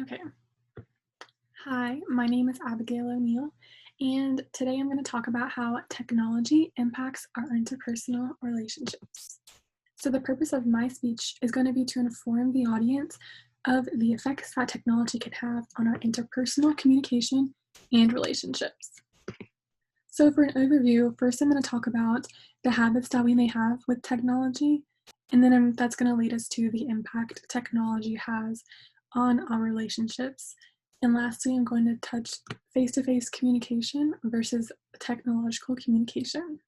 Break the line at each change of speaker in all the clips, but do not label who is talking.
Okay. Hi, my name is Abigail O'Neill, and today I'm going to talk about how technology impacts our interpersonal relationships. So, the purpose of my speech is going to be to inform the audience of the effects that technology can have on our interpersonal communication and relationships. So, for an overview, first I'm going to talk about the habits that we may have with technology, and then that's going to lead us to the impact technology has on our relationships. And lastly, I'm going to touch face to face communication versus technological communication.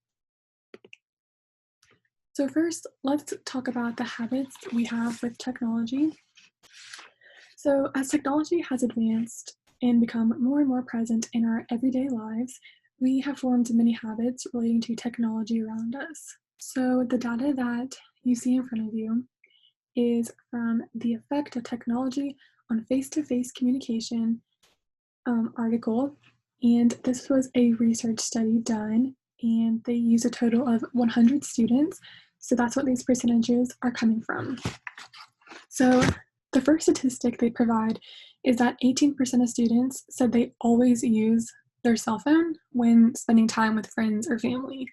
So, first, let's talk about the habits we have with technology. So, as technology has advanced and become more and more present in our everyday lives, we have formed many habits relating to technology around us. So, the data that you see in front of you is from the effect of technology on face to face communication article. And this was a research study done, and they used a total of 100 students. So, that's what these percentages are coming from. So, the first statistic they provide is that 18% of students said they always use their cell phone when spending time with friends or family.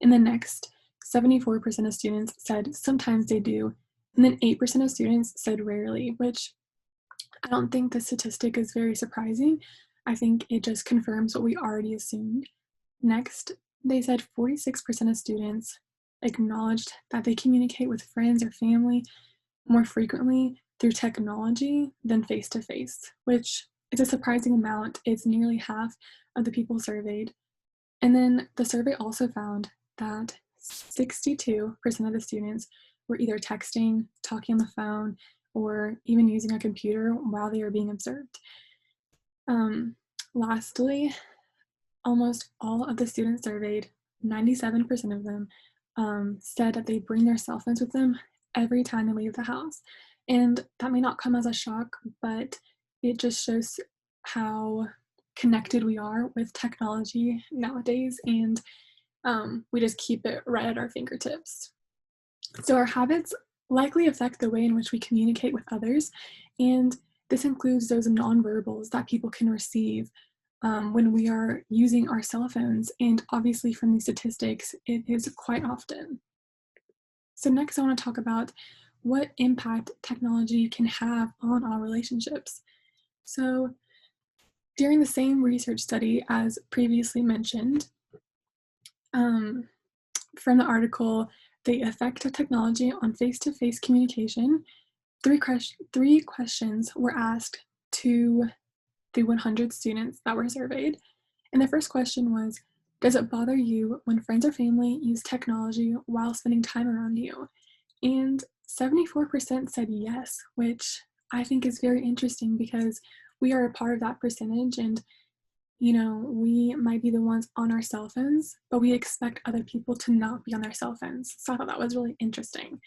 And the next, 74% of students said sometimes they do. And then 8% of students said rarely, which I don't think the statistic is very surprising. I think it just confirms what we already assumed. Next, they said 46% of students acknowledged that they communicate with friends or family more frequently through technology than face to face, which is a surprising amount. It's nearly half of the people surveyed. And then the survey also found that 62% of the students were either texting, talking on the phone, or even using a computer while they were being observed. Lastly, almost all of the students surveyed, 97% of them, said that they bring their cell phones with them every time they leave the house. And that may not come as a shock, but it just shows how connected we are with technology nowadays, and we just keep it right at our fingertips. So, our habits likely affect the way in which we communicate with others, and this includes those nonverbals that people can receive when we are using our cell phones. And obviously, from these statistics, it is quite often. So, next, I want to talk about what impact technology can have on our relationships. So, during the same research study as previously mentioned, um, from the article, The Effect of Technology on Face to Face Communication, three questions were asked to the 100 students that were surveyed. And the first question was, does it bother you when friends or family use technology while spending time around you? And 74% said yes, which I think is very interesting because we are a part of that percentage, and we might be the ones on our cell phones, but we expect other people to not be on their cell phones. So I thought that was really interesting.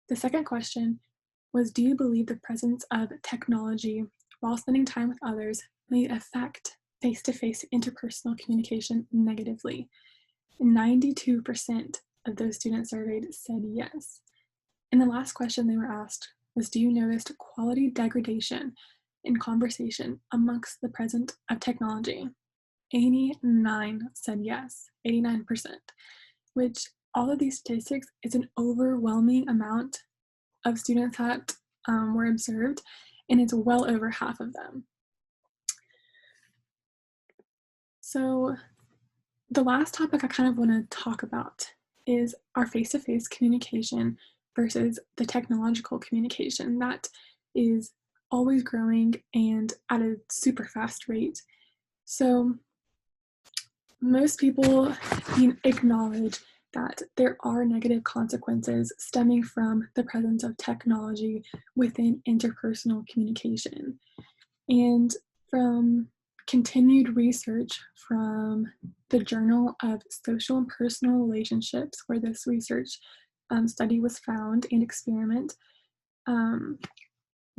The second question was, do you believe the presence of technology while spending time with others may affect face-to-face interpersonal communication negatively? 92% of those students surveyed said yes. And the last question they were asked was, do you notice quality degradation in conversation amongst the presence of technology? 89 said yes, 89%, which all of these statistics is an overwhelming amount of students that were observed, and it's well over half of them. So the last topic I kind of want to talk about is our face-to-face communication versus the technological communication that is always growing and at a super fast rate. So most people acknowledge that there are negative consequences stemming from the presence of technology within interpersonal communication. And from continued research from the Journal of Social and Personal Relationships, where this research study was found and experiment,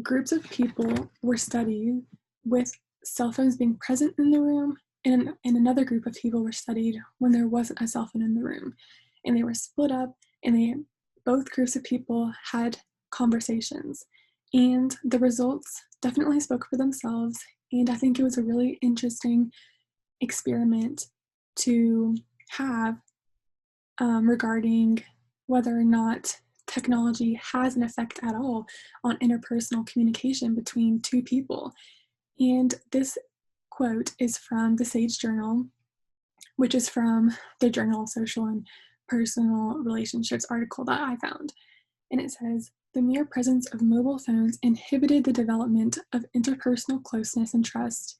groups of people were studied with cell phones being present in the room, and another group of people were studied when there wasn't a cell phone in the room. And they were split up, and both groups of people had conversations. And the results definitely spoke for themselves. And I think it was a really interesting experiment to have regarding whether or not technology has an effect at all on interpersonal communication between two people. And this quote is from the Sage Journal, which is from the Journal of Social and Personal Relationships article that I found. And it says, the mere presence of mobile phones inhibited the development of interpersonal closeness and trust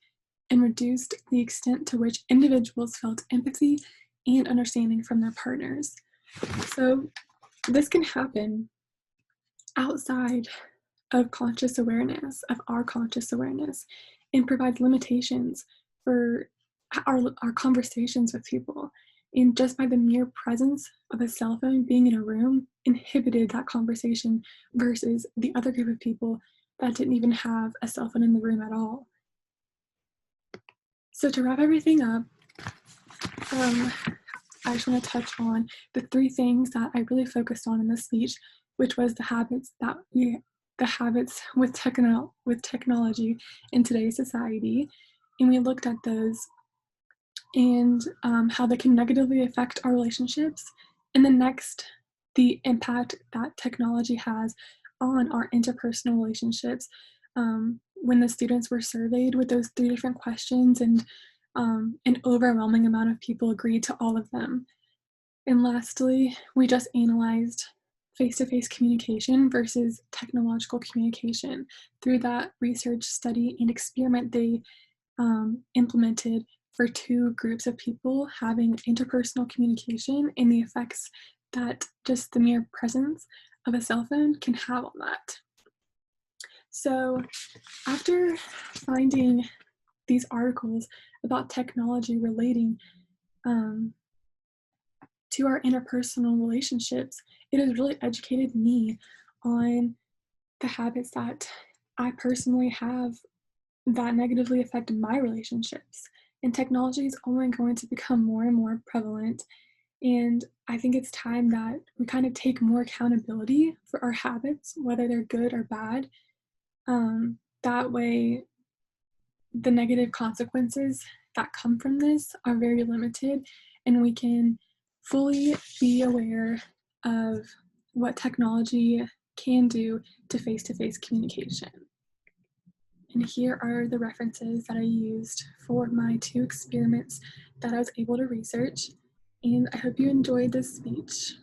and reduced the extent to which individuals felt empathy and understanding from their partners. So this can happen outside of conscious awareness, of our conscious awareness, and provides limitations for our conversations with people. And just by the mere presence of a cell phone being in a room inhibited that conversation versus the other group of people that didn't even have a cell phone in the room at all. So to wrap everything up, I just want to touch on the three things that I really focused on in this speech, which was the habits with technology in today's society, and we looked at those and how they can negatively affect our relationships. And then next, the impact that technology has on our interpersonal relationships. When the students were surveyed with those three different questions, and an overwhelming amount of people agreed to all of them. And lastly, we just analyzed face-to-face communication versus technological communication through that research study and experiment they implemented for two groups of people having interpersonal communication and the effects that just the mere presence of a cell phone can have on that. So after finding these articles about technology relating to our interpersonal relationships, it has really educated me on the habits that I personally have that negatively affect my relationships. And technology is only going to become more and more prevalent. And I think it's time that we kind of take more accountability for our habits, whether they're good or bad. That way, the negative consequences that come from this are very limited, and we can fully be aware of what technology can do to face communication. And here are the references that I used for my two experiments that I was able to research. And I hope you enjoyed this speech.